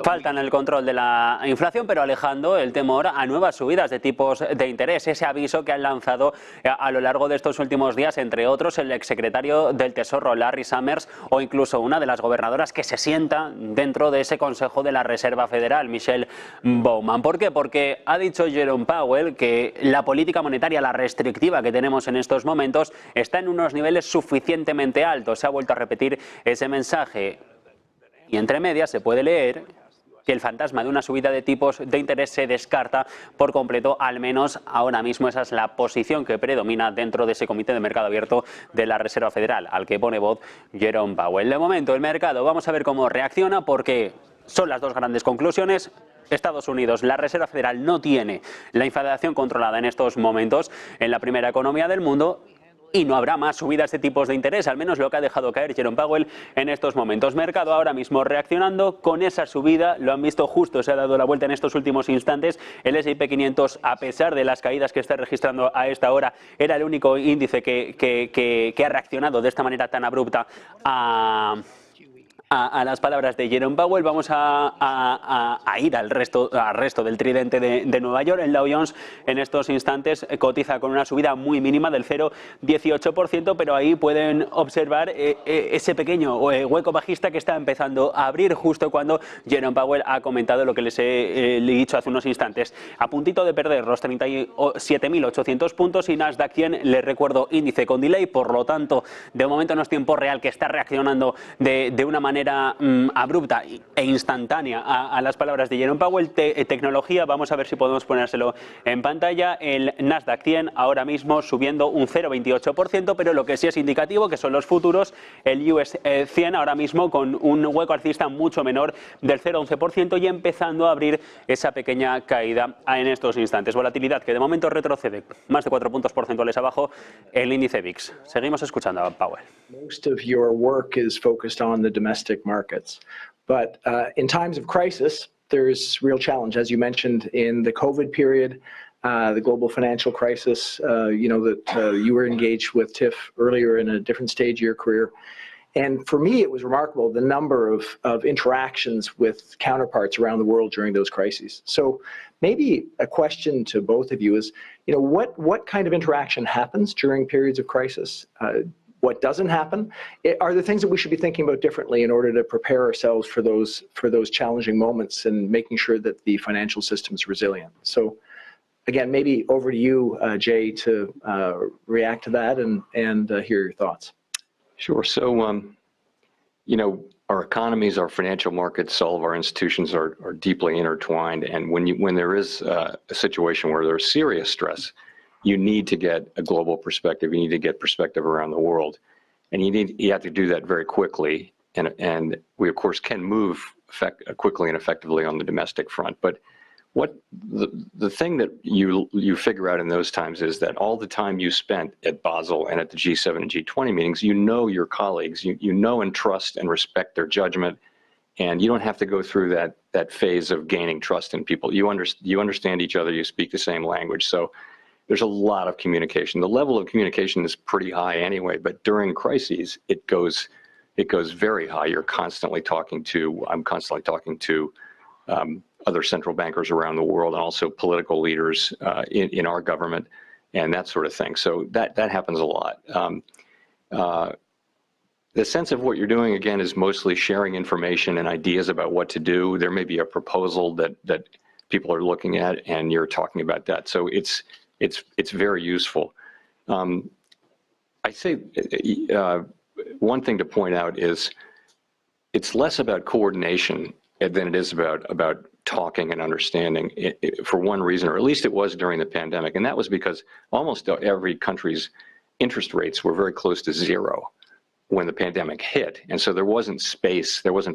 Faltan el control de la inflación, pero alejando el temor a nuevas subidas de tipos de interés. Ese aviso que han lanzado a lo largo de estos últimos días, entre otros, el exsecretario del Tesoro, Larry Summers, o incluso una de las gobernadoras que se sienta dentro de ese Consejo de la Reserva Federal, Michelle Bowman. ¿Por qué? Porque ha dicho Jerome Powell que la política monetaria, la restrictiva que tenemos en estos momentos, está en unos niveles suficientemente altos. Se ha vuelto a repetir ese mensaje. Y entre medias se puede leer que el fantasma de una subida de tipos de interés se descarta por completo, al menos ahora mismo esa es la posición que predomina dentro de ese Comité de Mercado Abierto de la Reserva Federal, al que pone voz Jerome Powell. De momento el mercado, vamos a ver cómo reacciona, porque son las dos grandes conclusiones. Estados Unidos, la Reserva Federal no tiene la inflación controlada en estos momentos en la primera economía del mundo, y no habrá más subidas de tipos de interés, al menos lo que ha dejado caer Jerome Powell en estos momentos. Mercado ahora mismo reaccionando con esa subida, lo han visto justo, se ha dado la vuelta en estos últimos instantes. El S&P 500, a pesar de las caídas que está registrando a esta hora, era el único índice que ha reaccionado de esta manera tan abrupta a las palabras de Jerome Powell. Vamos a ir al resto del tridente de Nueva York. El Dow Jones en estos instantes cotiza con una subida muy mínima del 0,18%, pero ahí pueden observar ese pequeño hueco bajista que está empezando a abrir justo cuando Jerome Powell ha comentado lo que les he dicho hace unos instantes. A puntito de perder los 37.800 puntos, y Nasdaq 100, les recuerdo, índice con delay, por lo tanto, de momento no es tiempo real, que está reaccionando de una manera abrupta e instantánea a las palabras de Jerome Powell. Tecnología, vamos a ver si podemos ponérselo en pantalla. El Nasdaq 100 ahora mismo subiendo un 0,28%, pero lo que sí es indicativo, que son los futuros, el US 100 ahora mismo con un hueco alcista mucho menor del 0,11% y empezando a abrir esa pequeña caída en estos instantes. Volatilidad que de momento retrocede más de 4 puntos porcentuales abajo el índice VIX. Seguimos escuchando a Powell. Most of your work is focused on the domestic markets. But in times of crisis, there's real challenge. As you mentioned, in the COVID period, the global financial crisis, you were engaged with TIFF earlier in a different stage of your career. And for me, it was remarkable the number of interactions with counterparts around the world during those crises. So maybe a question to both of you is, what kind of interaction happens during periods of crisis? What doesn't happen? Are there things that we should be thinking about differently in order to prepare ourselves for those challenging moments and making sure that the financial system is resilient? So again, maybe over to you, Jay, to react to that and hear your thoughts. Sure. So, our economies, our financial markets, all of our institutions are deeply intertwined. And when there is a situation where there's serious stress, you need to get a global perspective. You need to get perspective around the world, and you have to do that very quickly. And we of course can move quickly and effectively on the domestic front. But what the thing that you figure out in those times is that all the time you spent at Basel and at the G7 and G20 meetings, your colleagues, you know and trust and respect their judgment, and you don't have to go through that phase of gaining trust in people. You understand each other. You speak the same language. So there's a lot of communication. The level of communication is pretty high anyway, but during crises, it goes very high. I'm constantly talking to other central bankers around the world, and also political leaders in our government, and that sort of thing. So that happens a lot. The sense of what you're doing, again, is mostly sharing information and ideas about what to do. There may be a proposal that people are looking at, and you're talking about that. So it's very useful. I say one thing to point out is it's less about coordination than it is about talking and understanding, for one reason, or at least it was during the pandemic. And that was because almost every country's interest rates were very close to zero when the pandemic hit. And so there wasn't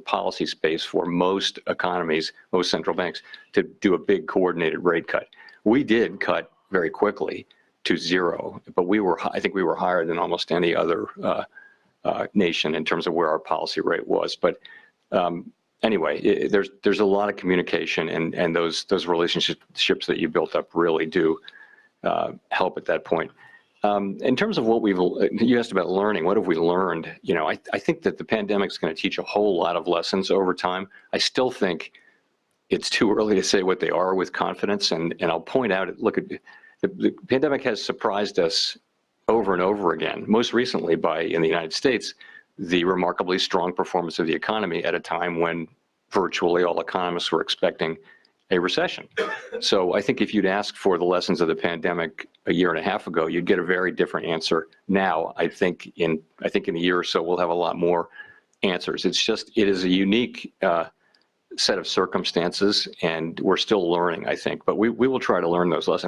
policy space for most economies, most central banks, to do a big coordinated rate cut. We did cut very quickly to zero, but I think we were higher than almost any other nation in terms of where our policy rate was. But anyway, there's a lot of communication, and those relationships that you built up really do help at that point. In terms of what you asked about learning, what have we learned? I think that the pandemic is going to teach a whole lot of lessons over time. I still think it's too early to say what they are with confidence. And I'll point out, look, the pandemic has surprised us over and over again, most recently in the United States, the remarkably strong performance of the economy at a time when virtually all economists were expecting a recession. So I think if you'd ask for the lessons of the pandemic a year and a half ago, you'd get a very different answer. Now, I think in a year or so, we'll have a lot more answers. It is a unique set of circumstances, and we're still learning, I think, but we will try to learn those lessons.